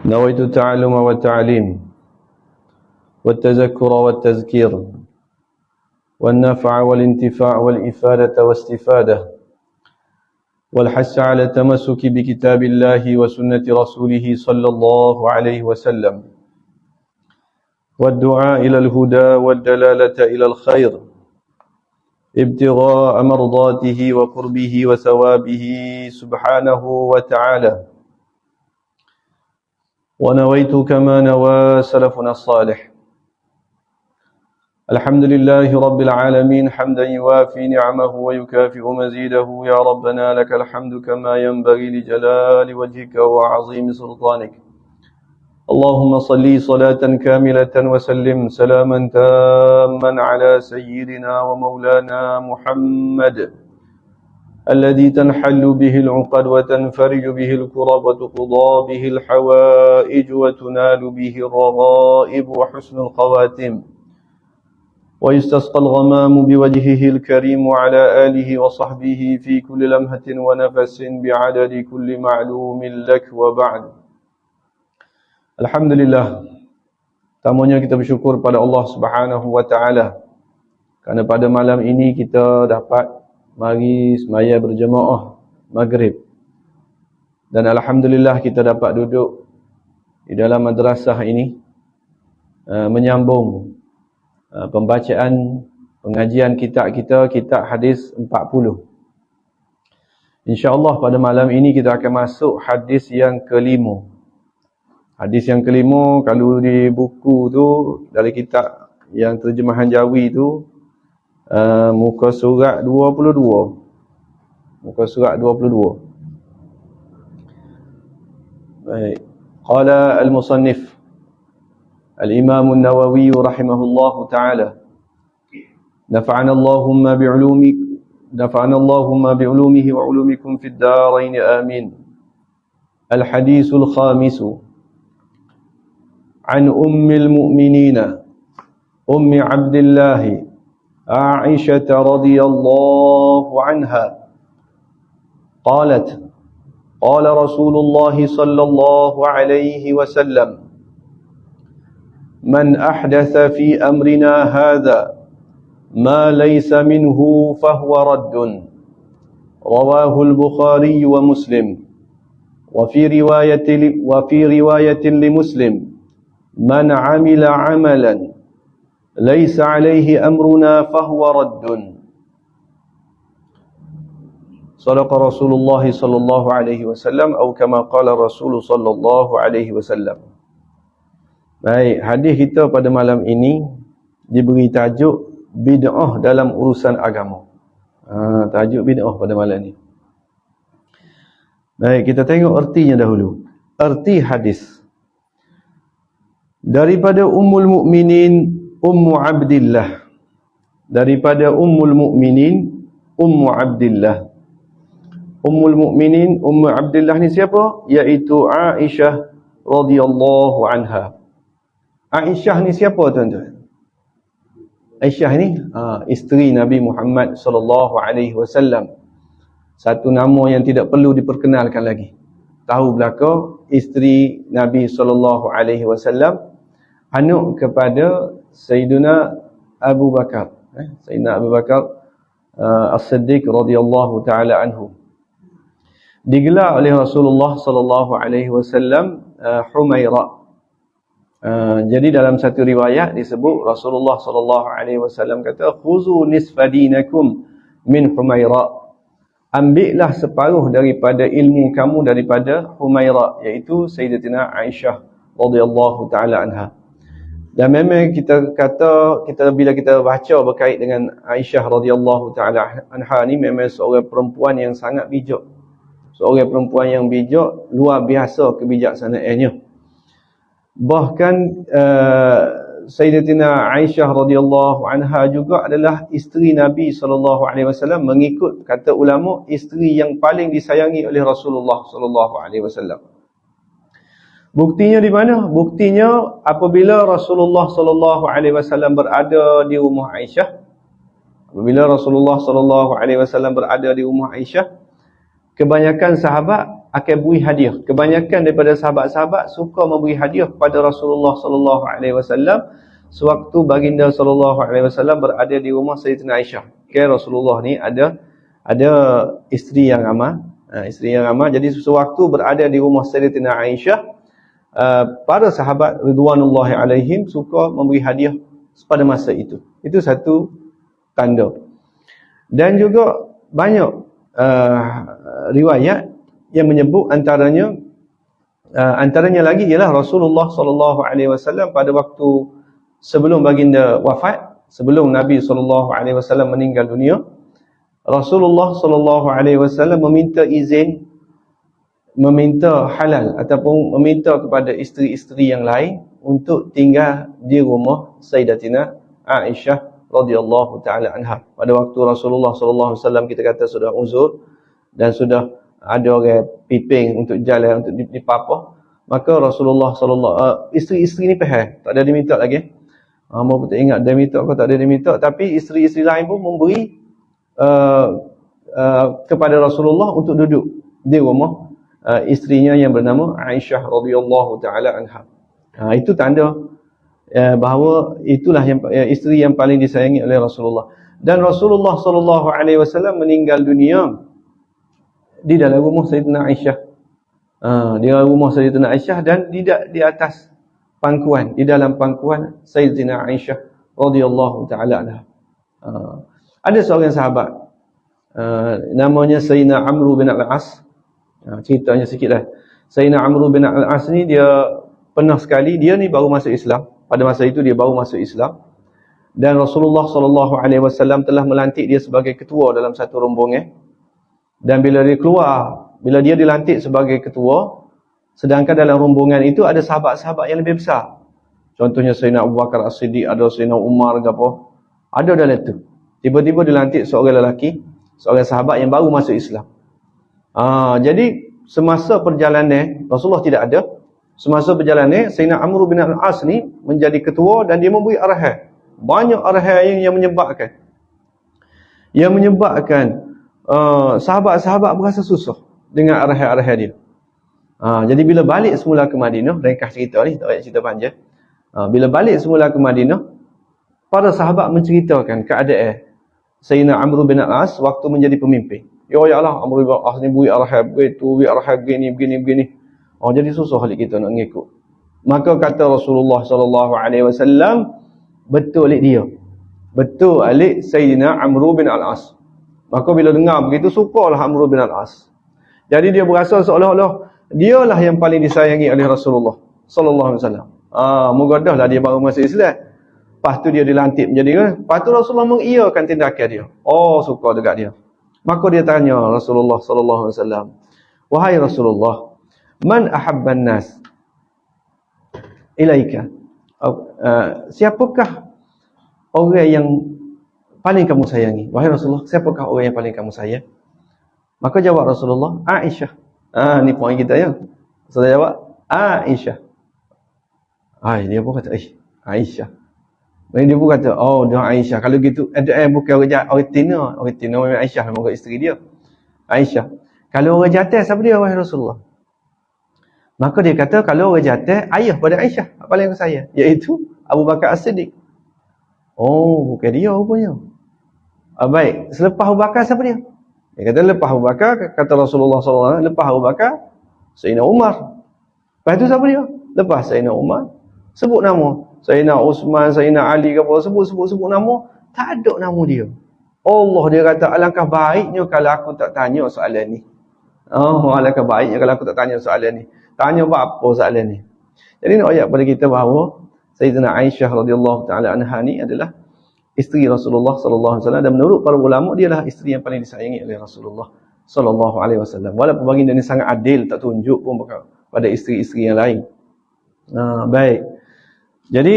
نويت التعلم والتعليم والتذكر والتذكير والنفع والانتفاع والإفادة واستفادة والحث على التمسك بكتاب الله وسنة رسوله صلى الله عليه وسلم والدعاء إلى الهدى والدلالة إلى الخير ابتغاء مرضاته وقربه وثوابه سبحانه وتعالى. ونويت كما نوى سلفنا الصالح. الحمد لله رب العالمين حمدا يوافي نعمه ويكافئ مزيده. يا ربنا لك الحمد كما ينبغي لجلال وجهك وعظيم سلطانك. اللهم صل صلاة كاملة وسلم سلاما تاما على سيدنا ومولانا محمد الذي تنحل به العقد وتنفرج به الكرب وتقضى به الحوائج وتنال به الرغائب وحسن الخواتم ويستسقى الغمام بوجهه الكريم وعلى آله وصحبه في كل لمحة ونفس بعدد كل معلوم لك وبعد. Alhamdulillah, tamunya kita bersyukur pada Allah Subhanahu wa taala kerana pada malam ini kita dapat mari semaya berjemaah maghrib. Dan alhamdulillah kita dapat duduk di dalam madrasah ini menyambung pembacaan pengajian kitab kita, kitab hadis 40. InsyaAllah pada malam ini kita akan masuk hadis yang kelima. Hadis yang kelima, kalau di buku tu, dari kitab yang terjemahan Jawi tu, muka surat 22. Muka surat 22. Baik. Qala al-musannif Al-Imam An-Nawawi rahimahullahu ta'ala, nafa'ana Allahumma bi'ulumihi wa ulumikum fid darain amin. Al-hadisul khamisu عن أم المؤمنين أم عبد الله عائشة رضي الله عنها قالت قال رسول الله صلى الله عليه وسلم من أحدث في أمرنا هذا ما ليس منه فهو رد. رواه البخاري ومسلم. وفي رواية لمسلم من عمل عملا ليس عليه أمرنا فهو رد. صدق رسول الله صلى الله عليه وسلم أو كما قال الرسول صلى الله عليه وسلم. Baik, hadis kita pada malam ini diberi tajuk bid'ah dalam urusan agama. Tajuk bid'ah pada malam ini. Baik, kita tengok ertinya dahulu. Erti hadis daripada Ummul Mukminin Ummu Abdillah, daripada Ummul Mukminin Ummu Abdillah. Ummul Mukminin Ummu Abdillah ni siapa? Iaitu Aisyah radhiyallahu anha. Aisyah ni siapa tuan-tuan? Aisyah ni isteri Nabi Muhammad sallallahu alaihi wasallam. Satu nama yang tidak perlu diperkenalkan lagi. Tahu belaka isteri Nabi sallallahu alaihi wasallam, anak kepada Sayyidina Abu Bakar, Sayyidina Abu Bakar As-Siddiq radhiyallahu taala anhu. Digelar oleh Rasulullah sallallahu alaihi wasallam Humaira. Jadi dalam satu riwayat disebut Rasulullah sallallahu alaihi wasallam kata, khuzu nisfa dinakum min Humaira. Ambillah separuh daripada ilmu kamu daripada Humaira, iaitu Sayyidatina Aisyah radhiyallahu taala anha. Dan memang kita kata, bila kita baca berkait dengan Aisyah radhiyallahu taala anha ni, memang seorang perempuan yang sangat bijak. Seorang perempuan yang bijak, luar biasa kebijaksanaannya. Bahkan Sayyidatina Aisyah radhiyallahu anha juga adalah isteri Nabi sallallahu alaihi wasallam, mengikut kata ulama isteri yang paling disayangi oleh Rasulullah sallallahu alaihi wasallam. Buktinya di mana? Buktinya apabila Rasulullah sallallahu alaihi wasallam berada di rumah Aisyah. Apabila Rasulullah sallallahu alaihi wasallam berada di rumah Aisyah, kebanyakan sahabat akan beri hadiah. Kebanyakan daripada sahabat-sahabat suka memberi hadiah kepada Rasulullah sallallahu alaihi wasallam sewaktu baginda sallallahu alaihi wasallam berada di rumah Sayyidatina Aisyah. Rasulullah ni ada isteri yang ramai, Jadi sewaktu berada di rumah Sayyidatina Aisyah, para sahabat ridwanullahi alaihim suka memberi hadiah pada masa itu. Itu satu tanda. Dan juga banyak riwayat yang menyebut antaranya lagi ialah Rasulullah sallallahu alaihi wasallam pada waktu sebelum baginda wafat, sebelum Nabi sallallahu alaihi wasallam meninggal dunia, Rasulullah sallallahu alaihi wasallam meminta izin, meminta halal ataupun meminta kepada isteri-isteri yang lain untuk tinggal di rumah Sayyidatina Aisyah radhiyallahu taala anha. Pada waktu Rasulullah sallallahu alaihi wasallam kita kata sudah uzur dan sudah ada orang piping untuk jalan untuk dipapah, maka Rasulullah isteri-isteri ni faham tak ada diminta lagi. Hamba tak ingat dia minta atau tak ada dia minta, tapi isteri-isteri lain pun memberi kepada Rasulullah untuk duduk di rumah isterinya yang bernama Aisyah radhiyallahu taala anha. Itu tanda bahawa itulah yang isteri yang paling disayangi oleh Rasulullah. Dan Rasulullah sallallahu alaihi wasallam meninggal dunia di dalam rumah Sayyidatina Aisyah. Di dalam rumah Sayyidatina Aisyah dan di atas pangkuan, di dalam pangkuan Sayyidatina Aisyah radhiyallahu taala anha. Ada seorang sahabat namanya Sayyidina Amr bin Al-As. Ceritanya sikitlah. Sayyidina Amr bin Al-As ni dia pernah sekali, dia ni baru masuk Islam. Pada masa itu dia baru masuk Islam. Dan Rasulullah sallallahu alaihi wasallam telah melantik dia sebagai ketua dalam satu rombongan. Dan bila dia dilantik sebagai ketua, sedangkan dalam rombongan itu ada sahabat-sahabat yang lebih besar. Contohnya Sayyidina Abu Bakar As-Siddiq, ada Sayyidina Umar ke apa. Ada dalam itu. Tiba-tiba dilantik seorang lelaki, seorang sahabat yang baru masuk Islam. Jadi semasa perjalanan Rasulullah tidak ada. Semasa perjalanan Sayyidina Amr bin Al-As ni menjadi ketua dan dia memberi arahan. Banyak arahan yang menyebabkan sahabat-sahabat berasa susah dengan arahan-arahan dia. Jadi bila balik semula ke Madinah, ringkas cerita ni, tak payah cerita panjang. Bila balik semula ke Madinah, para sahabat menceritakan keadaan Sayyidina Amr bin Al-As waktu menjadi pemimpin. Ya Allah, Amr bin Al-As ni beri arahan begitu, beri arahan begini. Jadi susah halik kita nak mengikut. Maka kata Rasulullah sallallahu alaihi wasallam, betul alik dia. Betul alik Sayyidina Amr bin Al-As. Maka bila dengar begitu, sukalah Amr bin Al-As. Jadi dia berasa seolah-olah dialah yang paling disayangi oleh Rasulullah sallallahu alaihi wasallam. Mugadahlah dia baru masuk Islam. Lepas tu dia dilantik menjadi kan. Lepas tu Rasulullah mengiyakan tindakan dia. Suka dekat dia. Maka dia tanya Rasulullah sallallahu alaihi wasallam, "Wahai Rasulullah, man ahabban nas ilaika?" Siapakah orang yang paling kamu sayangi? Wahai Rasulullah, siapakah orang yang paling kamu sayang? Maka jawab Rasulullah, Aisyah. Ni poin kita ya. Rasulullah jawab, Aisyah. Dia pun kata, Aisyah. Dan dia pun kata, dia Aisyah. Kalau gitu, bukan orang Tina. Orang Tina memang Aisyah, memang isteri dia. Aisyah. Kalau orang jantan, siapa dia, wahai Rasulullah? Maka dia kata, kalau orang jantan, ayah pada Aisyah. Apa yang saya? Iaitu Abu Bakar As-Siddiq. Bukan dia rupanya. Baik, selepas Abu Bakar, siapa dia? Dia kata, lepas Abu Bakar, kata Rasulullah SAW, lepas Abu Bakar, Sayyidina Umar. Lepas itu siapa dia? Lepas Sayyidina Umar, sebut nama. Sayyidina Uthman, Sayyidina Ali ke apa, sebut nama, tak ada nama dia. Allah dia kata, alangkah baiknya kalau aku tak tanya soalan ni. Alangkah baiknya kalau aku tak tanya soalan ni. Tanya apa soalan ni. Jadi nak ayat pada kita bahawa Sayyidina Aisyah radhiyallahu taala anha ni adalah isteri Rasulullah sallallahu alaihi wasallam, dan menurut para ulama dia adalah isteri yang paling disayangi oleh Rasulullah sallallahu alaihi wasallam. Walaupun baginda ni sangat adil, tak tunjuk pun pada isteri-isteri yang lain. Baik. Jadi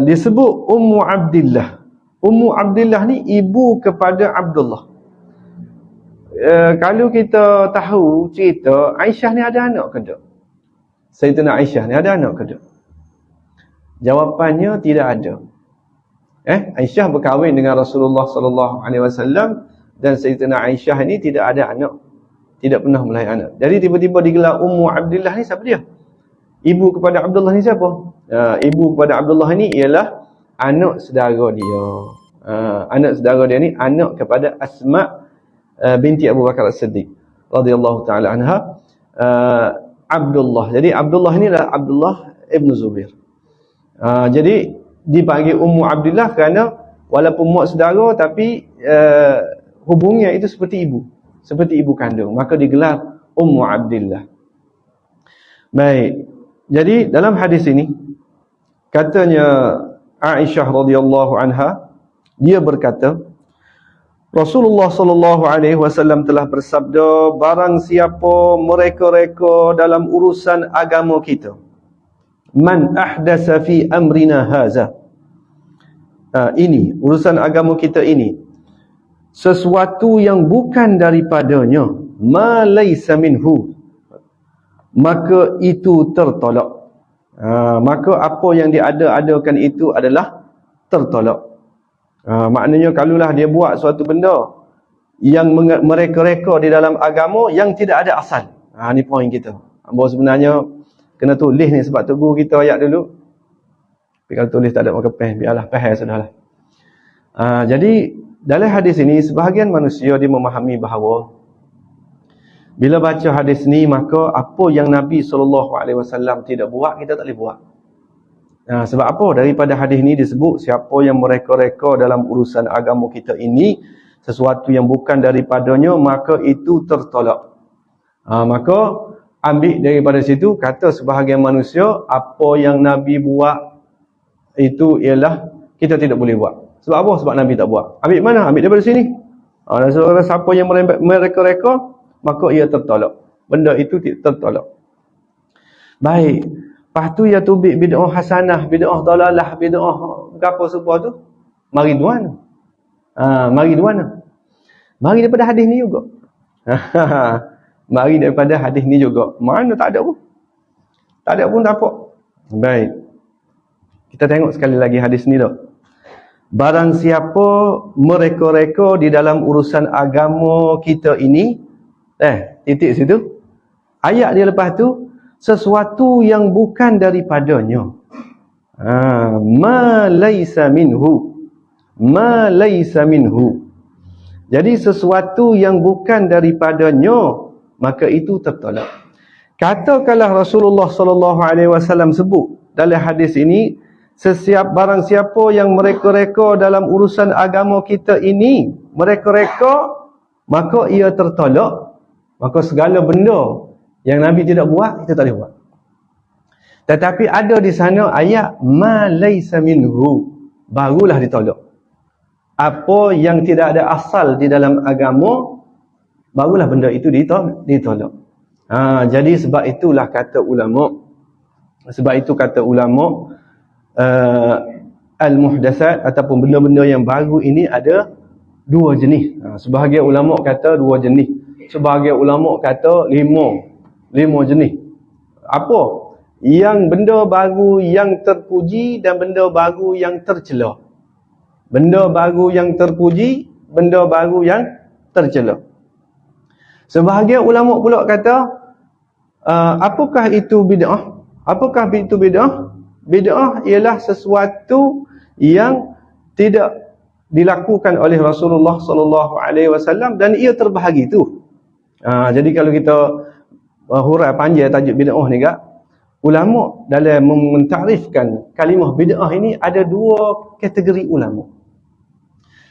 disebut Ummu Abdillah. Ummu Abdillah ni ibu kepada Abdullah. Kalau kita tahu cerita, Aisyah ni ada anak ke tak? Sayyidina Aisyah ni ada anak ke tak? Jawapannya tidak ada. Aisyah berkahwin dengan Rasulullah sallallahu alaihi wasallam, dan Sayyidina Aisyah ini tidak ada anak. tidak pernah melahirkan anak. Jadi tiba-tiba digelar Ummu Abdillah ni siapa dia? Ibu kepada Abdullah ni siapa? Ibu kepada Abdullah ni ialah anak saudara dia. Anak saudara dia ni anak kepada Asma binti Abu Bakar As-Siddiq radhiyallahu taala anha. Abdullah. Jadi Abdullah ni adalah Abdullah ibn Zubair. Jadi dipanggil Ummu Abdillah kerana walaupun mak saudara tapi hubungnya itu seperti ibu kandung, maka digelar Ummu Abdillah. Baik. Jadi dalam hadis ini katanya Aisyah radhiyallahu anha, dia berkata Rasulullah sallallahu alaihi wasallam telah bersabda, barang siapa mereka-reka dalam urusan agama kita, man ahdasa fi amrina haza, ini urusan agama kita ini, sesuatu yang bukan daripadanya, ma laysa minhu, maka itu tertolak. Maka apa yang diada-adakan itu adalah tertolak. Maknanya kalaulah dia buat suatu benda yang mereka-reka di dalam agama yang tidak ada asal. Ni poin kita. Bahawa sebenarnya kena tulis ni sebab tu guru kita ayat dulu. Tapi kalau tulis tak ada maka pen, biarlah faham sudahlah. Jadi dalam hadis ini sebahagian manusia dia memahami bahawa bila baca hadis ni maka apa yang Nabi SAW tidak buat, kita tak boleh buat. Sebab apa? Daripada hadis ni disebut siapa yang mereka-reka dalam urusan agama kita ini sesuatu yang bukan daripadanya, maka itu tertolak. Maka ambil daripada situ, kata sebahagian manusia apa yang Nabi buat itu ialah kita tidak boleh buat. Sebab apa? Sebab Nabi tak buat. Ambil mana? Ambil daripada sini. Siapa yang mereka-reka, maka ia tertolak. Benda itu tertolak. Baik. Lepas tu ya tubik bid'ah hasanah, bid'ah dalalah, bid'ah apa semua tu. Mari duan. Mari duan. Mari daripada hadis ni juga. Mari daripada hadis ni juga. Mana tak ada pun. Tak ada pun tak apa. Baik. Kita tengok sekali lagi hadis ni dah. Barang siapa mereka-reka di dalam urusan agama kita ini, titik situ. Ayat dia lepas tu, sesuatu yang bukan daripadanya. Ma laysa minhu. Ma laysa minhu. Jadi sesuatu yang bukan daripadanya, maka itu tertolak. Katakanlah Rasulullah SAW sebut dalam hadis ini, barang siapa yang mereka-reka dalam urusan agama kita ini, mereka-reka, maka ia tertolak. Maka segala benda yang Nabi tidak buat, kita tak boleh buat. Tetapi ada di sana ayat ma laysa minhu, barulah ditolak. Apa yang tidak ada asal di dalam agama, barulah benda itu ditolak. Jadi sebab itulah kata ulama, al-muhdatsat ataupun benda-benda yang baru ini ada dua jenis. Sebahagian ulama kata dua jenis. Sebahagian ulama kata lima jenis. Apa? Yang benda baru yang terpuji dan benda baru yang tercela. Benda baru yang terpuji, benda baru yang tercela. Sebahagian ulama pula kata, apakah itu bid'ah? Apakah itu bid'ah? Bid'ah ialah sesuatu yang tidak dilakukan oleh Rasulullah SAW dan ia terbahagi tu. Jadi kalau kita hurai panjang tajuk bid'ah ni kak, ulama dalam mentakrifkan kalimah bid'ah ini ada dua kategori ulama.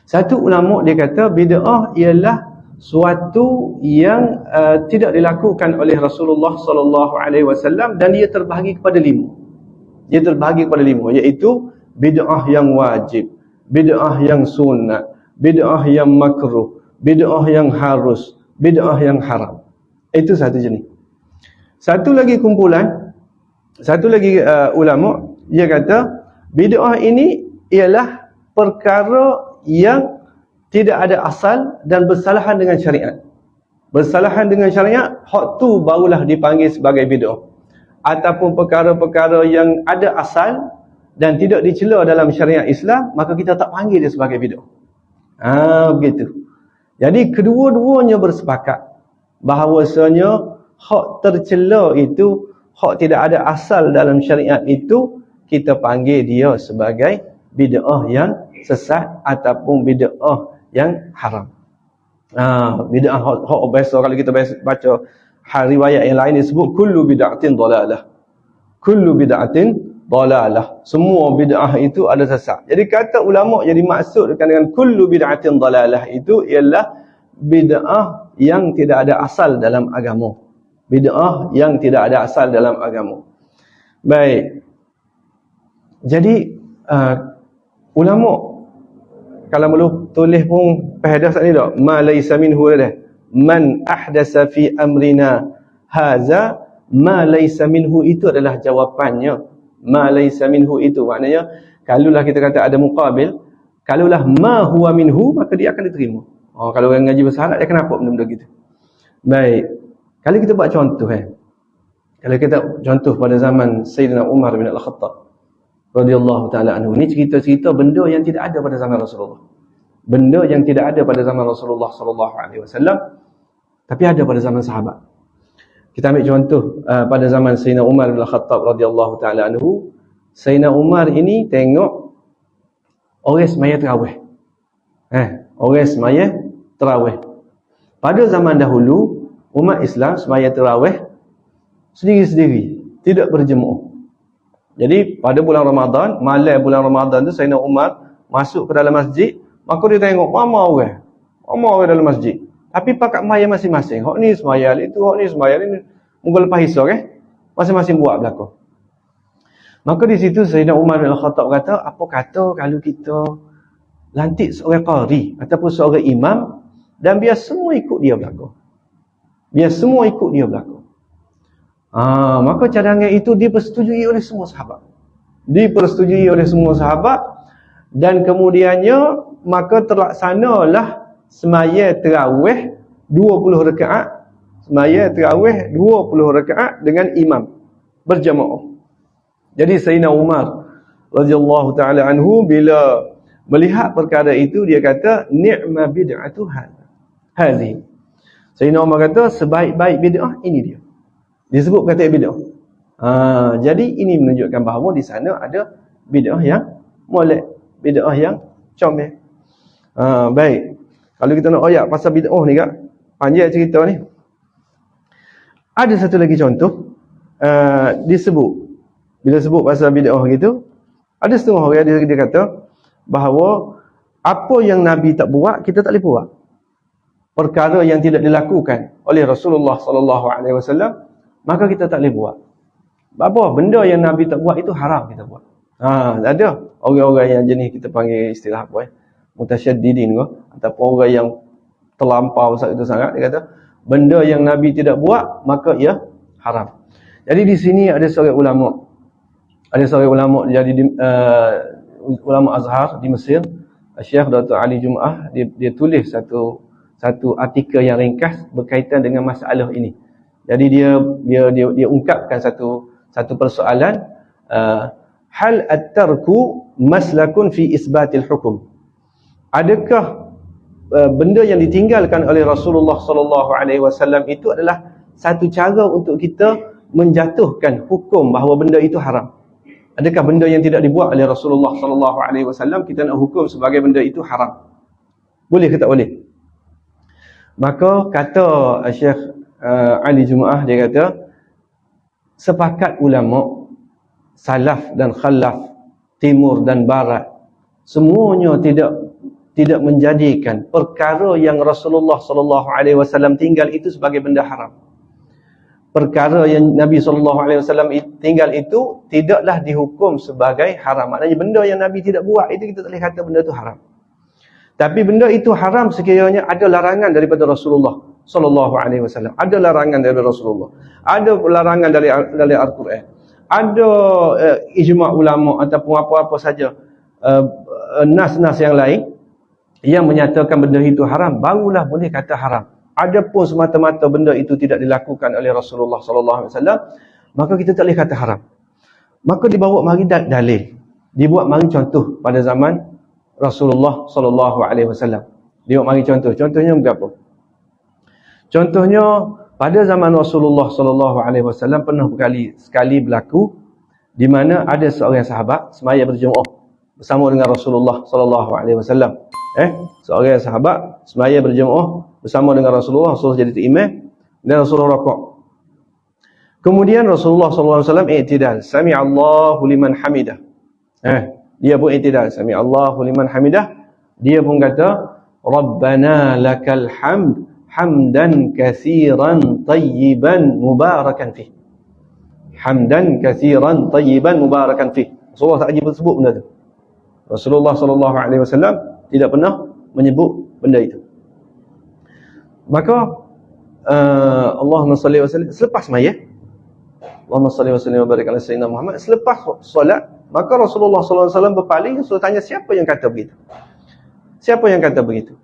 Satu ulama dia kata bid'ah ialah suatu yang tidak dilakukan oleh Rasulullah SAW dan ia terbahagi kepada lima. Dia terbahagi kepada lima, iaitu bid'ah yang wajib, bid'ah yang sunat, bid'ah yang makruh, bid'ah yang harus, bid'ah yang haram. Itu satu jenis. Satu lagi kumpulan, satu lagi ulama, dia kata bid'ah ini ialah perkara yang tidak ada asal dan bersalahan dengan syariat. Bersalahan dengan syariat, hak tu barulah dipanggil sebagai bid'ah. Ataupun perkara-perkara yang ada asal dan tidak dicela dalam syariat Islam, maka kita tak panggil dia sebagai bid'ah. Begitu. Jadi kedua-duanya bersepakat bahawasanya hak tercela itu, hak tidak ada asal dalam syariat itu, kita panggil dia sebagai bid'ah yang sesat ataupun bid'ah yang haram. Bid'ah hak biasa kalau kita baca riwayat yang lain disebut kullu bid'atin dalalah. Kullu bid'atin dalalah. Semua bid'ah itu ada sesat. Jadi kata ulama yang dimaksudkan dengan kullu bid'atin dalalah itu ialah bid'ah yang tidak ada asal dalam agama. Bid'ah yang tidak ada asal dalam agama. Baik. Jadi ulama kalau perlu tulis pun pahdas ni tak, ma laysa minhu dah, man ahdasa fi amrina haza ma laysa minhu, itu adalah jawapannya. Ma laysa minhu itu maknanya kalaulah kita kata ada muqabil, kalaulah ma huwa minhu, maka dia akan diterima. Kalau orang ngaji bahasa Arab dia kenapa benda-benda gitu. Baik, kalau kita buat contoh kalau kita contoh pada zaman Sayyidina Umar bin Al-Khattab radhiyallahu taala anhu, ni cerita-cerita benda yang tidak ada pada zaman Rasulullah. Benda yang tidak ada pada zaman Rasulullah sallallahu alaihi wasallam, tapi ada pada zaman sahabat. Kita ambil contoh pada zaman Sayyidina Umar bin Al-Khattab radhiyallahu taala anhu. Sayyidina Umar ini tengok orang semaya tarawih. Orang semaya tarawih. Pada zaman dahulu umat Islam semaya tarawih sendiri-sendiri, tidak berjemaah. Jadi pada bulan Ramadan, malam bulan Ramadan tu Sayyidina Umar masuk ke dalam masjid, maka dia tengok ramai orang dalam masjid. Tapi pakat semaya masing-masing. Hak ni semaya itu, hak ni semaya ni. Mungkin lepas hisap masing-masing buat belakang. Maka di situ Sayyidina Umar bin Al-Khattab kata, apa kata kalau kita lantik seorang qari ataupun seorang imam dan biar semua ikut dia belakang. Biar semua ikut dia belakang. Maka cadangan itu dipersetujui oleh semua sahabat. Dipersetujui oleh semua sahabat, dan kemudiannya maka terlaksanalah semaya tarawih 20 rakaat. Semaya tarawih 20 rakaat dengan imam berjamaah. Jadi Sayyidina Umar radhiyallahu taala anhu bila melihat perkara itu, dia kata ni'ma bid'atu hadhihi. Sayyidina Umar kata sebaik-baik bid'ah ini dia. Disebut kata bid'ah. Jadi ini menunjukkan bahawa di sana ada bid'ah yang molek, bid'ah yang comel. Baik. Kalau kita nak royak pasal bid'ah ni kak, panjang cerita ni. Ada satu lagi contoh, disebut bila sebut pasal bid'ah gitu, ada setengah orang dia kata bahawa apa yang Nabi tak buat, kita tak boleh buat. Perkara yang tidak dilakukan oleh Rasulullah sallallahu alaihi wasallam, maka kita tak boleh buat. Apa benda yang Nabi tak buat itu haram kita buat. Ada orang-orang yang jenis kita panggil istilah apa mutasyaddidin ke, ataupun orang yang terlampau itu sangat, dia kata benda yang Nabi tidak buat maka ia haram. Jadi di sini ada seorang ulama. Ada seorang ulama jadi ulama Azhar di Mesir, Syekh Dr. Ali Jum'ah, dia tulis satu artikel yang ringkas berkaitan dengan masalah ini. Jadi dia ungkapkan satu persoalan, hal at-tarku maslakun fi isbatil hukum. Adakah benda yang ditinggalkan oleh Rasulullah sallallahu alaihi wasallam itu adalah satu cara untuk kita menjatuhkan hukum bahawa benda itu haram? Adakah benda yang tidak dibuat oleh Rasulullah sallallahu alaihi wasallam kita nak hukum sebagai benda itu haram? Boleh ke tak boleh? Maka kata Syekh Ali Jum'ah, dia kata sepakat ulama salaf dan khalaf, timur dan barat, semuanya tidak menjadikan perkara yang Rasulullah sallallahu alaihi wasallam tinggal itu sebagai benda haram. Perkara yang Nabi sallallahu alaihi wasallam tinggal itu tidaklah dihukum sebagai haram. Maknanya benda yang Nabi tidak buat itu kita tak boleh kata benda itu haram. Tapi benda itu haram sekiranya ada larangan daripada Rasulullah sallallahu alaihi wasallam. Ada larangan daripada Rasulullah. Ada larangan dari Al-Quran. Ada ijma' ulama ataupun apa-apa saja nas-nas yang lain yang menyatakan benda itu haram, barulah boleh kata haram. Adapun semata-mata benda itu tidak dilakukan oleh Rasulullah sallallahu alaihi wasallam, maka kita tak boleh kata haram. Maka dibawa mari dalil. Dibuat mari contoh pada zaman Rasulullah sallallahu alaihi wasallam. Dibuat mari contoh. Contohnya berapa? Contohnya pada zaman Rasulullah sallallahu alaihi wasallam pernah sekali berlaku di mana ada seorang sahabat semaya berjemaah bersama dengan Rasulullah sallallahu alaihi wasallam. Seorang sahabat semaya berjemaah bersama dengan Rasulullah, Rasulullah jadi imam dan Rasulullah rakaat. Kemudian Rasulullah sallallahu alaihi wasallam i'tidal, sami'allahu liman hamidah. Dia pun i'tidal, sami'allahu liman hamidah. Dia pun kata Rabbana lakal hamd hamdan katsiran tayyiban mubarakan fih. Hamdan katsiran tayyiban mubarakan fih. Rasulullah tak lagi sebut benda tu. Rasulullah sallallahu alaihi wasallam tidak pernah menyebut benda itu. Maka Allahumma salli wa sallim selepas semaya, Allahumma salli wa sallim wa barik ala sayyidina Muhammad, selepas solat, maka Rasulullah sallallahu alaihi wasallam berpaling, Rasul tanya siapa yang kata begitu? Siapa yang kata begitu?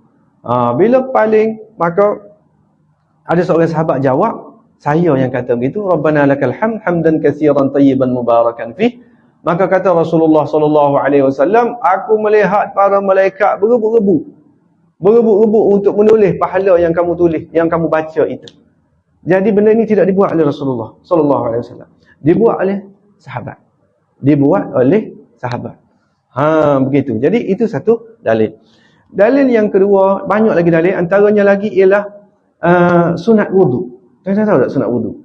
Bila paling, maka ada seorang sahabat jawab, saya yang kata begitu, Rabbana lakal hamd hamdan katsiran tayyiban mubarakan fih. Maka kata Rasulullah sallallahu alaihi wasallam, aku melihat para malaikat berebut-rebut untuk menulis pahala yang kamu tulis, yang kamu baca itu. Jadi benda ini tidak dibuat oleh Rasulullah sallallahu alaihi wasallam. Dibuat oleh sahabat. Dibuat oleh sahabat. Begitu. Jadi itu satu dalil. Dalil yang kedua, banyak lagi dalil, antaranya lagi ialah sunat wudu. Tuan-tuan tahu tak sunat wudu?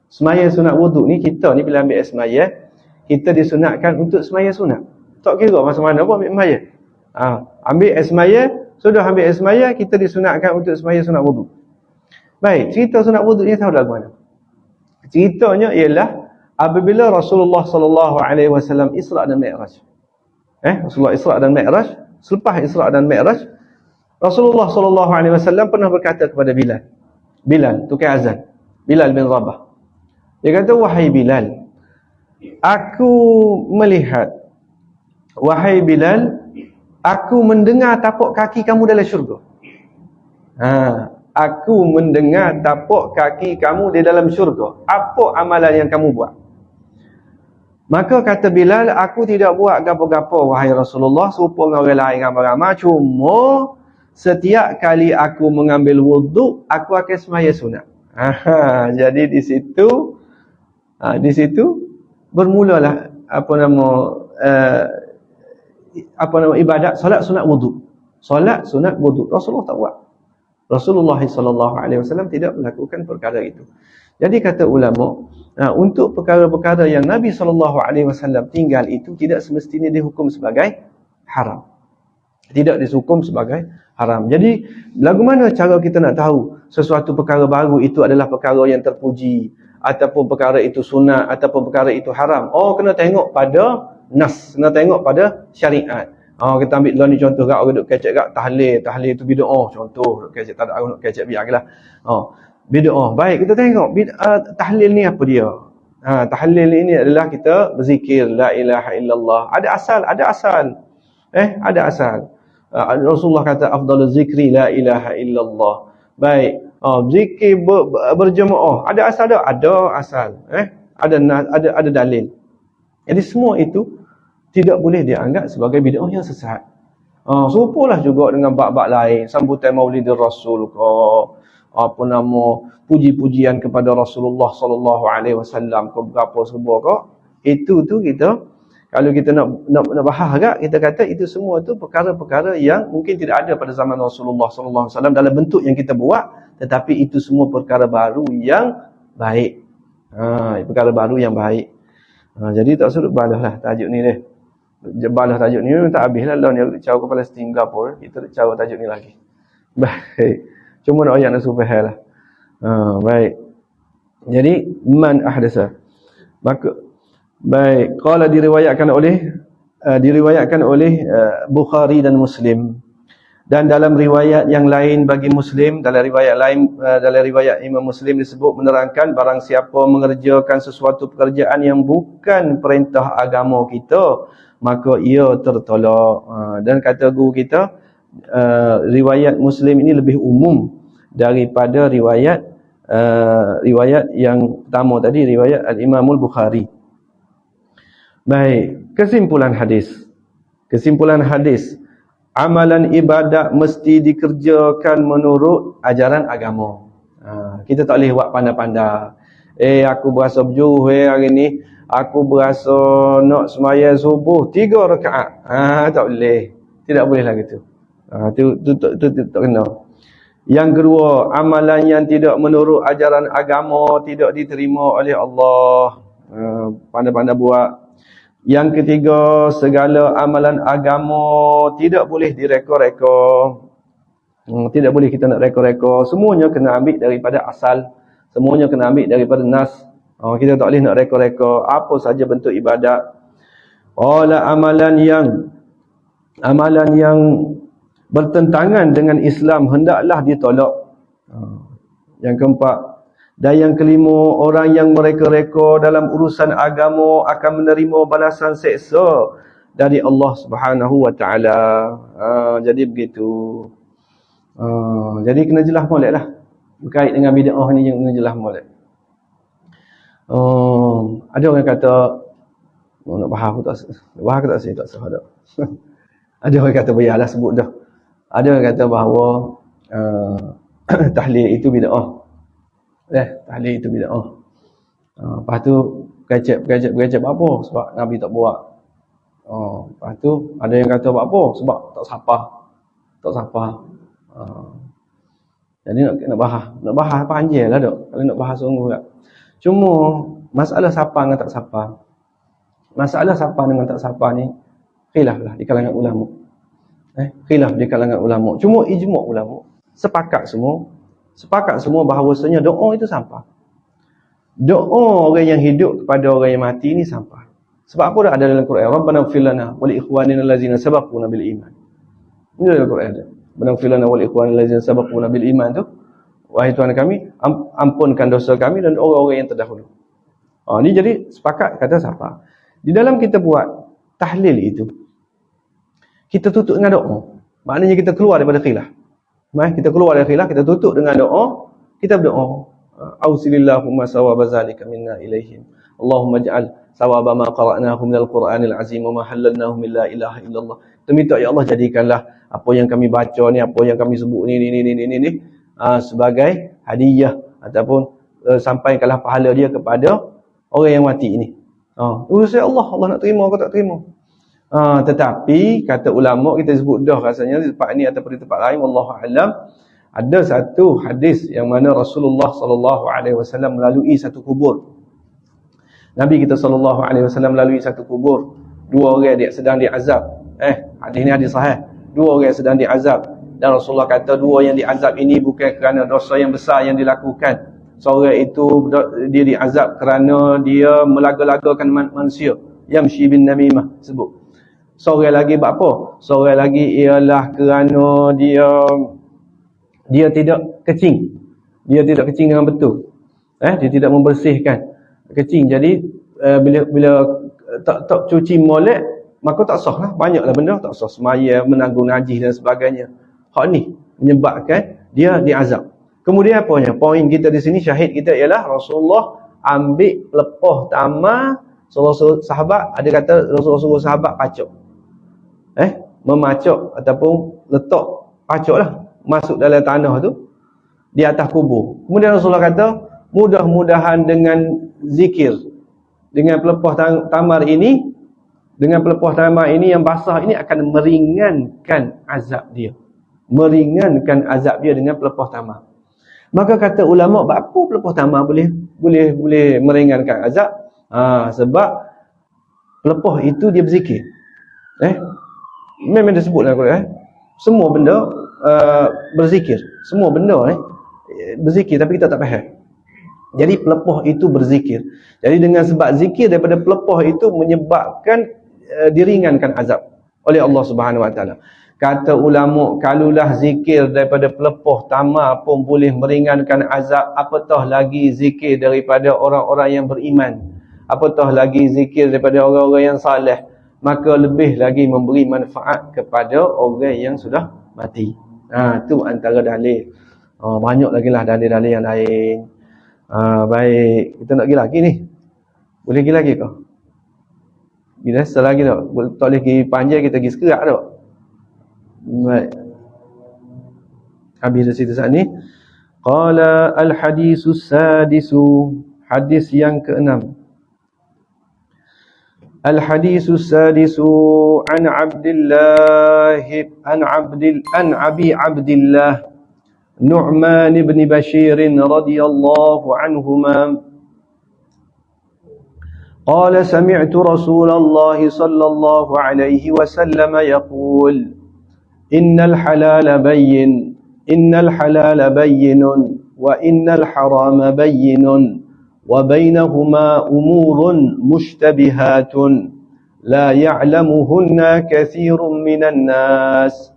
Semaya sunat wudu ni, kita ni bila ambil semaya, kita disunatkan untuk semaya sunat. Tak kira masa mana pun ambil semaya. Ambil semaya, sudah ambil semaya, kita disunatkan untuk semaya sunat wudu. Baik, cerita sunat wudu ni tahu lagu mana? Ceritanya ialah apabila Rasulullah sallallahu alaihi wasallam Isra dan Mi'raj. Rasulullah Isra dan Mi'raj, selepas Isra dan Mi'raj, Rasulullah sallallahu alaihi wasallam pernah berkata kepada Bilal, tukang azan, Bilal bin Rabah. Dia kata, wahai Bilal, aku melihat, wahai Bilal, aku mendengar tapak kaki kamu dalam syurga. Aku mendengar tapak kaki kamu di dalam syurga. Apa amalan yang kamu buat? Maka kata Bilal, aku tidak buat gapo-gapo wahai Rasulullah, serupa dengan orang lain ramai-ramai, cuma setiap kali aku mengambil wuduk, aku akan semaya sunat. Jadi di situ bermulalah ibadat solat sunat wuduk. Solat sunat wuduk Rasulullah tak buat. Rasulullah sallallahu alaihi wasallam tidak melakukan perkara itu. Jadi kata ulama, untuk perkara-perkara yang Nabi sallallahu alaihi wasallam tinggal itu tidak semestinya dihukum sebagai haram. Tidak dihukum sebagai haram. Jadi lagu mana cara kita nak tahu sesuatu perkara baru itu adalah perkara yang terpuji, ataupun perkara itu sunat, ataupun perkara itu haram? Kena tengok pada nas, kena tengok pada syariat. Kita ambil dulu ni contoh kat orang duk kecek kat tahlil itu bid'ah, contoh duk kecek, tak ada orang duk kecek, biarlah. Bid'ah. Baik, kita tengok tahlil ni apa dia. Tahlil ini adalah kita berzikir la ilaha illallah. Ada asal. Ada asal. Rasulullah kata afdaluz zikri la ilaha illallah. Baik. Zikir berjemaah. Ada asal tak? Ada asal. Ada dalil. Jadi semua itu tidak boleh dianggap sebagai bid'ah yang sesat. Serupalah juga dengan bab-bab lain, sambutan Maulidur Rasul ke, puji-pujian kepada Rasulullah sallallahu alaihi wasallam ke, berapa serba ke. Itu tu kita, kalau kita nak bahas agak, kita kata itu semua tu perkara-perkara yang mungkin tidak ada pada zaman Rasulullah sallallahu alaihi wasallam dalam bentuk yang kita buat, tetapi itu semua perkara baru yang baik. Perkara baru yang baik. Jadi tak suruh balahlah tajuk ni deh. Balah tajuk ni tak habislah lah ni cara kepala Singapura, kita cara tajuk ni lagi. Baik. Cuma nak ayat nak supaya lah. Baik. Jadi man ahdasa. Maka baik, qala diriwayatkan oleh Bukhari dan Muslim. Dan dalam riwayat yang lain bagi Muslim, dalam riwayat Imam Muslim disebut menerangkan barang siapa mengerjakan sesuatu pekerjaan yang bukan perintah agama kita, maka ia tertolak. Dan kata guru kita, riwayat Muslim ini lebih umum daripada riwayat yang pertama tadi, riwayat Al-Imamul Bukhari. Baik, kesimpulan hadis, amalan ibadat mesti dikerjakan menurut ajaran agama. Kita tak boleh buat pandai-pandai. Aku berasa berjuruh hari ni, aku berasa nak sembahyang subuh 3 rakaat. Tak boleh. Tidak boleh lah gitu. Tu tak kena. Yang kedua, amalan yang tidak menurut ajaran agama tidak diterima oleh Allah. Pandai-pandai buat. Yang ketiga, segala amalan agama tidak boleh direka-reka. Tidak boleh kita nak reka-reka. Semuanya kena ambil daripada asal. Semuanya kena ambil daripada nas. Kita tak boleh nak reka-reka apa saja bentuk ibadat. Amalan yang bertentangan dengan Islam hendaklah ditolak. Yang keempat, dan yang kelima, orang yang mereka-reka dalam urusan agama akan menerima balasan seksa dari Allah Subhanahu wa taala. Jadi begitu. Jadi kena jelas molek lah. Berkait dengan bid'ah ni kena jelas molek. Ada orang kata nak bahas aku tak bahas tak sih tak sah dah. Ada orang kata biarlah sebut dah. Ada orang kata bahawa tahlil itu bid'ah. Tahlil itu bid'ah. Lepas tu kecep apa sebab Nabi tak buat. Lepas tu ada yang kata buat apa sebab tak sapah. Tak sapah. Jadi nak bahas panjang lah dok. Kalau nak bahas sungguh tak. Cuma masalah sapah dengan tak sapah. Masalah sapah dengan tak sapah ni khilaf lah di kalangan ulama. Khilaf di kalangan ulama. Cuma ijma' ulama sepakat semua bahawasanya doa itu sampah. Doa orang yang hidup kepada orang yang mati ni sampah. Sebab apa dah ada dalam Quran? Rabbana ighfir lana wa li ikhwanina allazina sabaquna bil iman. Ini dalam Quran ada. Rabbana ighfir lana wa li ikhwanina allazina sabaquna bil iman tu. Wahai Tuhan kami, ampunkan dosa kami dan orang-orang yang terdahulu. Ni jadi sepakat kata sampah. Di dalam kita buat tahlil itu, kita tutup dengan doa. Maknanya kita keluar daripada khilaf. Kita keluar dari khilaf, kita tutup dengan doa, kita berdoa. Ausilillahumma sawaba zalika minna ilaihim. Allahumma ja'al sawaba ma qara'nahu minal Qur'anil azim wa ma halalnahu min la ilaha illallah. Kita minta ya Allah jadikanlah apa yang kami baca ni, apa yang kami sebut ni sebagai hadiah ataupun sampaikanlah pahala dia kepada orang yang mati ni. Urusan Allah nak terima atau tak terima. Tetapi kata ulama kita sebut dah rasanya di tempat ni ataupun di tempat lain wallahu alam, ada satu hadis yang mana Rasulullah sallallahu alaihi wasallam melalui satu kubur. Nabi kita sallallahu alaihi wasallam melalui satu kubur, dua orang dia sedang diazab. Hadis ni hadis sahih. Dua orang sedang diazab dan Rasulullah kata dua yang diazab ini bukan kerana dosa yang besar yang dilakukan. Seorang itu dia diazab kerana dia melaga-lagakan manusia, yamshi bin namimah sebut. Seorang lagi buat apa? Seorang lagi ialah kerana dia tidak kecing. Dia tidak kecing dengan betul. Dia tidak membersihkan kecing. Jadi bila tak cuci molek, maka tak sah lah. Banyaklah benda tak sah. Semaya, menanggung najis dan sebagainya. Hak ni menyebabkan dia diazab. Kemudian apanya? Poin kita di sini, syahid kita ialah Rasulullah ambil lepoh tamar. Sahabat ada kata Rasulullah sahabat pacok. Memacok ataupun letak pacok lah masuk dalam tanah tu di atas kubur. Kemudian Rasulullah kata mudah-mudahan dengan zikir, dengan pelepah tamar ini, dengan pelepah tamar ini yang basah ini akan meringankan azab dia. Meringankan azab dia dengan pelepah tamar. Maka kata ulama, apa pelepah tamar boleh meringankan azab? Sebab pelepah itu dia berzikir. Memang disebut dalam Quran. Semua benda berzikir. Semua benda berzikir, tapi kita tak faham. Jadi pelepah itu berzikir. Jadi dengan sebab zikir daripada pelepah itu menyebabkan diringankan azab oleh Allah Subhanahu Wa Taala. Kata ulama, kalulah zikir daripada pelepah tamar pun boleh meringankan azab, apatah lagi zikir daripada orang-orang yang beriman, apatah lagi zikir daripada orang-orang yang saleh, maka lebih lagi memberi manfaat kepada orang yang sudah mati. Itu antara dalil. Banyak lagi lah dalil-dalil yang lain. Baik, kita nak pergi lagi ni. Boleh pergi lagi ke? Bila selagi tak? Tak boleh pergi panjang, kita pergi sekerak tak? Baik. Habis dari situ saat ni. Qala al-hadisus sadisu, hadis yang ke-6. Al-hadisus sadisu an Abdillah an Abi Abdillah Nu'man ibn Bashir radhiyallahu anhuma قال سمعت رسول الله صلى الله عليه وسلم يقول إن الحلال بين وإن الحرام بين وبينهما أمور مشتبهات لا يعلمهن كثير من الناس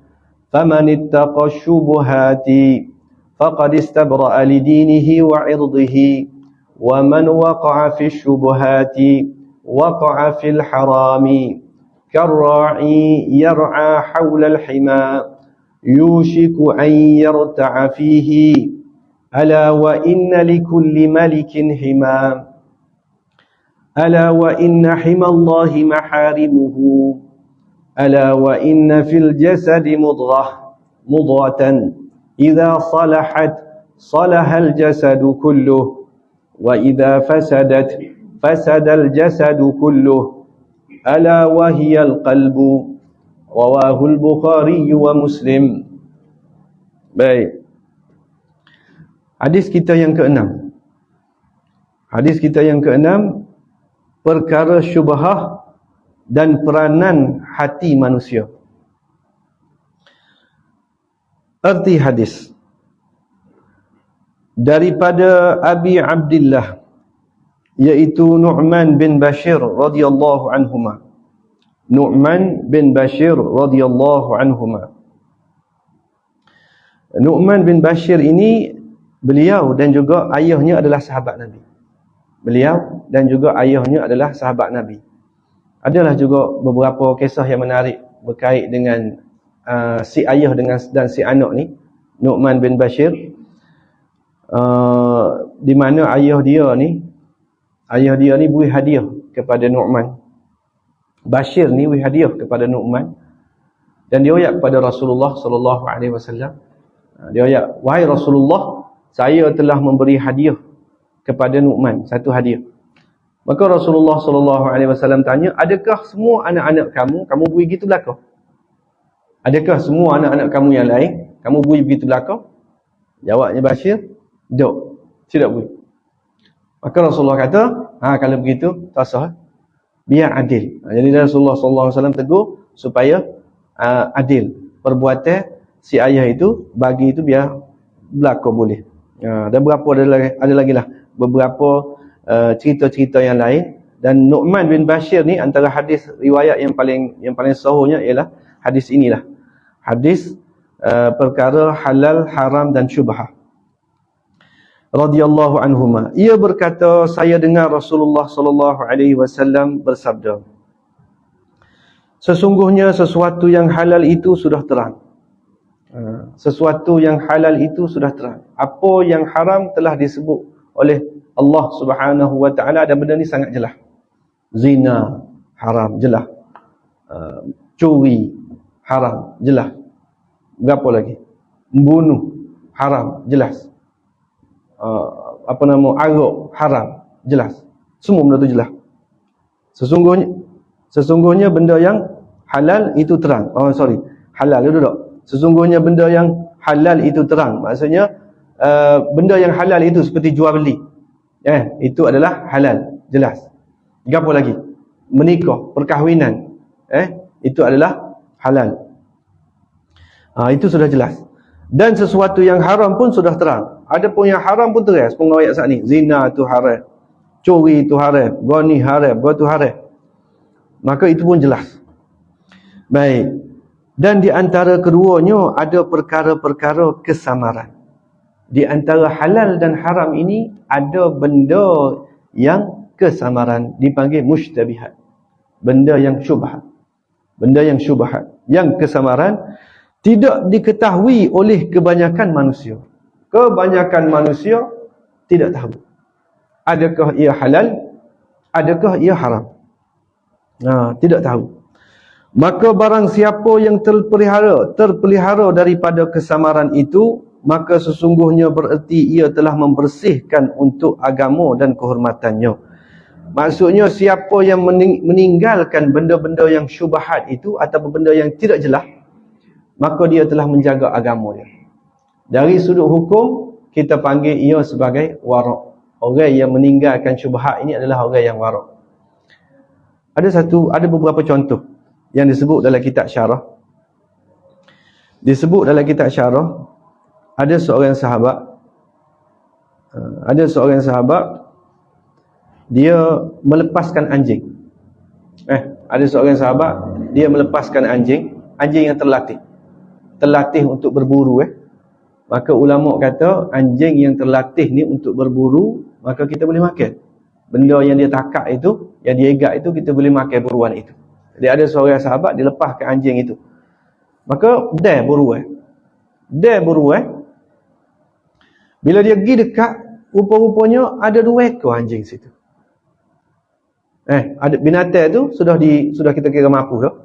فمن اتقى الشبهات فقد استبرأ لدينه وعرضه ومن وقع في الشبهات وقع في الحرام كالراعي يرعى حول الحمى يوشك أن يرتع فيه ألا وإن لكل ملك حمى ألا وإن حمى الله محارمه ألا وإن في الجسد مضغة إذا صلحت صلح الجسد كله وإذا فسدت فسد الجسد كله ألا وهي القلب رواه البخاري ومسلم. Baik. Hadis kita yang ke-6. Hadis kita yang ke-6, perkara syubhah dan peranan hati manusia. Arti hadis daripada Abi Abdillah, iaitu Nu'man bin Bashir radhiyallahu anhuma. Nu'man bin Bashir radhiyallahu anhuma. Nu'man bin Bashir ini, beliau dan juga ayahnya adalah sahabat Nabi. Beliau dan juga ayahnya adalah sahabat Nabi. Adalah juga beberapa kisah yang menarik berkait dengan si ayah dan si anak ni, Nu'man bin Bashir. Di mana ayah dia ni beri hadiah kepada Nu'man. Bashir ni beri hadiah kepada Nu'man, dan dia ayat kepada Rasulullah sallallahu alaihi wasallam. Dia ayat, wahai Rasulullah, saya telah memberi hadiah kepada Nu'man, satu hadiah. Maka Rasulullah sallallahu alaihi wasallam tanya, adakah semua anak-anak kamu beri begitu belaka? Adakah semua anak-anak kamu yang lain kamu beri begitu belaka? Jawabnya Bashir, tak, tidak beri. Maka Rasulullah kata, kalau begitu tak sah, biar adil. Jadi Rasulullah sallallahu alaihi wasallam tegur supaya adil perbuatan si ayah itu, bagi itu biar berlaku boleh. Dan ada lagi lah beberapa cerita-cerita yang lain. Dan Nu'man bin Bashir ni antara hadis riwayat yang paling sahihnya ialah hadis inilah. Hadis perkara halal, haram dan syubhah. Radhiyallahu anhuma. Ia berkata, saya dengar Rasulullah sallallahu alaihi wasallam bersabda, sesungguhnya sesuatu yang halal itu sudah terang. Sesuatu yang halal itu sudah terang. Apa yang haram telah disebut oleh Allah Subhanahu wa taala, dan benda ni sangat jelas. Zina haram, jelas. Curi haram, jelas. Berapa lagi? Membunuh haram, jelas. Arak haram, jelas. Semua benda tu jelas. Sesungguhnya benda yang halal itu terang. Halal itu tak. Sesungguhnya benda yang halal itu terang. Maksudnya benda yang halal itu seperti jual beli, itu adalah halal, jelas. Apa lagi? Menikah, perkahwinan, itu adalah halal. Itu sudah jelas. Dan sesuatu yang haram pun sudah terang. Adapun yang haram pun terang. Sepuluh ayat saat ni, zina itu haram, curi itu haram, goni haram, gua itu haram. Maka itu pun jelas. Baik. Dan di antara keduanya ada perkara-perkara kesamaran. Di antara halal dan haram ini ada benda yang kesamaran, dipanggil mushtabihat. Benda yang syubhat. Benda yang syubhat, yang kesamaran tidak diketahui oleh kebanyakan manusia. Kebanyakan manusia tidak tahu adakah ia halal, adakah ia haram. Tidak tahu. Maka barang siapa yang terpelihara daripada kesamaran itu, maka sesungguhnya bererti ia telah membersihkan untuk agama dan kehormatannya. Maksudnya siapa yang meninggalkan benda-benda yang syubhat itu atau benda yang tidak jelas, maka dia telah menjaga agama dia. Dari sudut hukum, kita panggil ia sebagai warak. Orang yang meninggalkan syubhat ini adalah orang yang warak. Ada beberapa contoh yang disebut dalam kitab syarah. Disebut dalam kitab syarah, ada seorang sahabat dia melepaskan anjing. Ada seorang sahabat dia melepaskan anjing yang terlatih untuk berburu. Maka ulama kata anjing yang terlatih ni untuk berburu, maka kita boleh makan. Benda yang dia takak itu, yang dia igat itu, kita boleh makan buruan itu. Jadi ada seorang sahabat dia lepaskan anjing itu. Maka dia buruan. Bila dia pergi dekat, rupa-rupanya ada 2 ekor anjing situ. Ada binatang itu sudah kita kira mampu dah.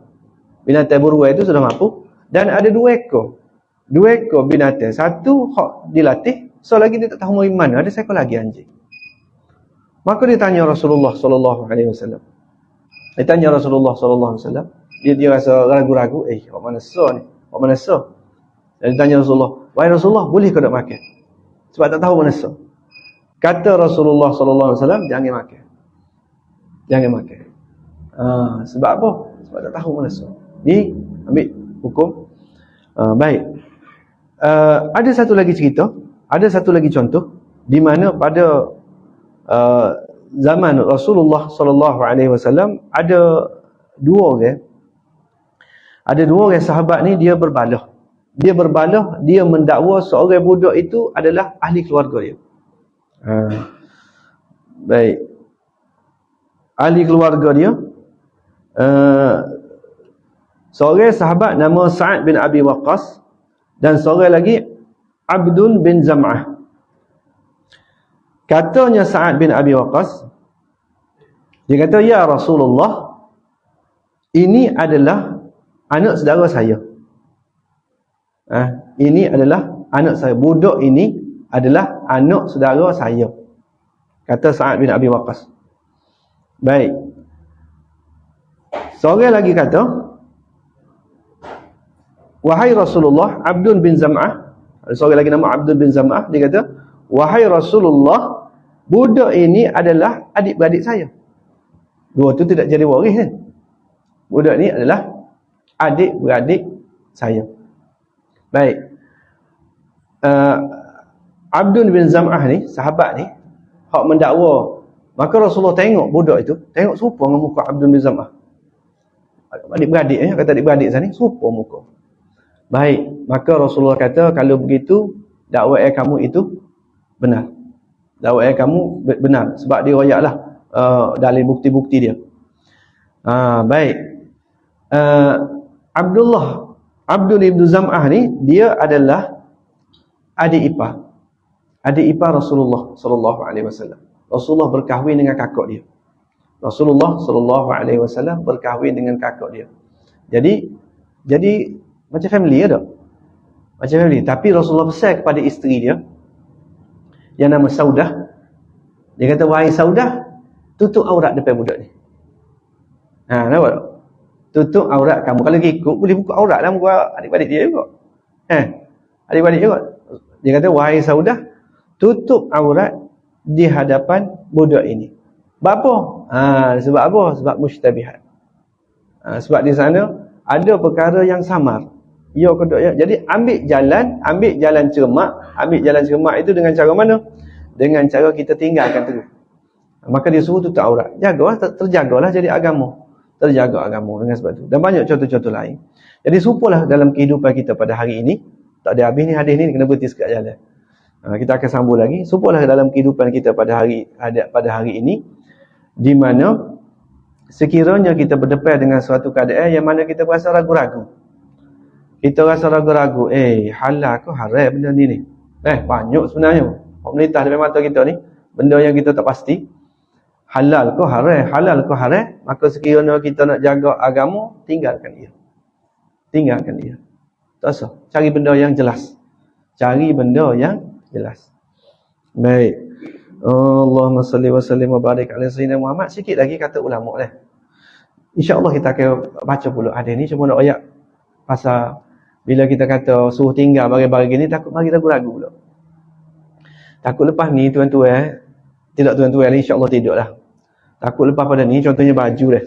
Binatang buruan itu sudah mampu, dan ada 2 ekor. 2 ekor binatang. Satu hak dilatih, so lagi dia tak tahu mau mana, ada seekor lagi anjing. Maka dia tanya Rasulullah sallallahu alaihi wasallam. Dia rasa ragu-ragu, hak mana so ni? Hak mana so? Dan dia tanya Rasulullah, "Wahai Rasulullah, boleh ke tak makan?" Sebab tak tahu mana so. Kata Rasulullah sallallahu alaihi wasallam, jangan makan. Sebab apa? Sebab tak tahu mana so. Ni ambil hukum. Baik. Ada satu lagi contoh di mana pada zaman Rasulullah sallallahu alaihi wasallam ada dua orang sahabat ni dia berbalah. Dia mendakwa seorang budak itu adalah ahli keluarga dia. Baik. Ahli keluarga dia seorang sahabat nama Sa'ad bin Abi Waqqas dan seorang lagi Abdun bin Zam'ah. Katanya Sa'ad bin Abi Waqqas, dia kata, "Ya Rasulullah, ini adalah anak saudara saya." Ini adalah anak saya. Budak ini adalah anak saudara saya. Kata Sa'ad bin Abi Waqqas. Baik. Seorang lagi kata, "Wahai Rasulullah," Abdun bin Zam'ah, ada seorang lagi nama Abdun bin Zam'ah, dia kata, "Wahai Rasulullah, budak ini adalah adik-beradik saya." Dua tu tidak jadi waris kan? Budak ni adalah adik-beradik saya. Baik. Abdun bin Zam'ah ni, sahabat ni, hak mendakwa. Maka Rasulullah tengok budak itu, tengok serupa dengan muka Abdun bin Zam'ah. Adik-beradik, kata adik-beradik sana ni, serupa muka. Baik, maka Rasulullah kata, kalau begitu, dakwaan kamu itu benar. Dakwaan kamu benar. Sebab dia royaklah dalil bukti-bukti dia. Baik. Abdul ibn Zam'ah ni, dia adalah adik ipar Rasulullah sallallahu alaihi wasallam. Rasulullah berkahwin dengan kakak dia. Rasulullah sallallahu alaihi wasallam berkahwin dengan kakak dia. Jadi macam family ya tak? Macam family. Tapi Rasulullah pesan kepada isteri dia yang nama Saudah. Dia kata, "Wahai Saudah, tutup aurat depan budak ni." Nampak tak? Tutup aurat kamu. Kalau ikut, boleh buka aurat lah muka adik-adik dia juga. Adik-adik juga. Dia kata, "Wahai Saudah, tutup aurat di hadapan budak ini." Sebab apa? Sebab apa? Sebab mushtabihat. Sebab di sana ada perkara yang samar. Ya ke tak ya? Jadi ambil jalan cermak. Ambil jalan cermak itu dengan cara mana? Dengan cara kita tinggalkan terus. Maka dia suruh tutup aurat. Jagalah, terjagalah jadi agama. Terjaga agama dengan sebab itu. Dan banyak contoh-contoh lain. Jadi serupalah dalam kehidupan kita pada hari ini. Tak ada habis ni, hadis ni kena berhenti sekejap jalan. Kita akan sambung lagi. Serupalah dalam kehidupan kita pada hari ini, di mana sekiranya kita berdepan dengan suatu keadaan yang mana kita berasa ragu-ragu. Kita rasa ragu-ragu, halal ke haram benda ni. Banyak sebenarnya. Pemerintah dalam mata kita ni, benda yang kita tak pasti. Halal ke haram, maka sekiranya kita nak jaga agama, tinggalkan dia. Tak usah. Cari benda yang jelas. Cari benda yang jelas. Baik. Allahumma salli wa sallim wa barik ala sayyidina Muhammad. Sikit lagi kata ulama dah. InsyaAllah kita akan baca pula. Ada ni cuma nak ayat pasal bila kita kata suruh tinggal barang-barang ni, takut mari ragu-ragu pula. Takut lepas ni tuan-tuan, tidak tuan-tuan insya-Allah tidak lah. Takut lepas pada ni contohnya baju dah.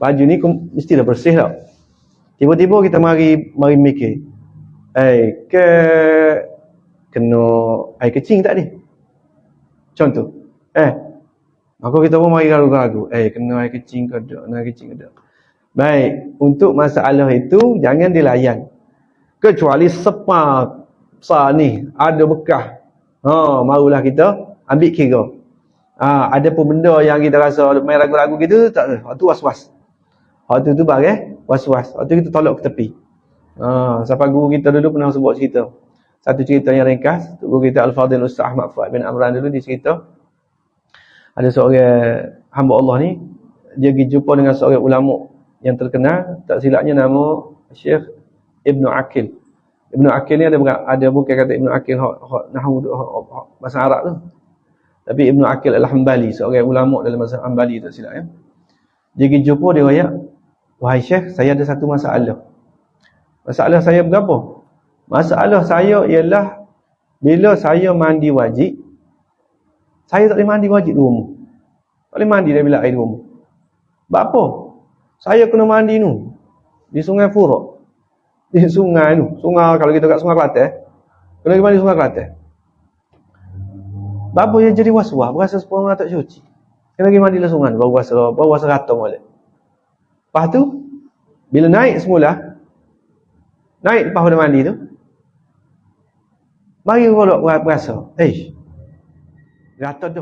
Baju ni mestilah bersih tau. Tiba-tiba kita mari mikir. Kena air kecing tak ni? Contoh. Maka kita pun mari ragu-ragu. Kena air kecing ke tak? Kena air kecing ke tak? Baik. Untuk masalah itu, jangan dilayan. Kecuali sepak besar ni, ada bekas. Marulah kita ambil kira. Ada pun benda yang kita rasa main ragu-ragu gitu, tak ada. Waktu was-was. Waktu tu barang was-was. Waktu kita tolak ke tepi. Siapa guru kita dulu pernah sebut cerita. Satu cerita yang ringkas. Guru kita Al-Fadhil Ustaz Ahmad Fuad bin Amran dulu dia cerita. Ada seorang hamba Allah ni, dia pergi jumpa dengan seorang ulama yang terkenal, tak silapnya nama Syekh Ibnu Aqil. Ibnu Aqil ni ada bukan kata Ibnu Aqil nahwu bahasa Arab tu. Tapi Ibnu Aqil Al-Hambali, seorang ulama dalam mazhab Hambali tak silap ya. Dia pergi jumpa, dia kata, "Wahai Syekh, saya ada satu masalah." Masalah saya berapa? Masalah saya ialah bila saya mandi wajib, saya tak boleh mandi wajib di rumah. Tak boleh mandi dari bilik air di rumah. Sebab apa? Saya kena mandi nu di Sungai Furak. Di sungai tu. Sungai, kalau kita kat Sungai Kelantan, kena pergi mandi Sungai Kelantan. Bapa yang jadi was-was, berasa sepuluh orang tak cuci. Kena pergi mandi dalam sungai, baru rasa rata molek. Lepas tu, bila naik semula, naik lepas pada mandi tu, mari kalau berasa, rata tu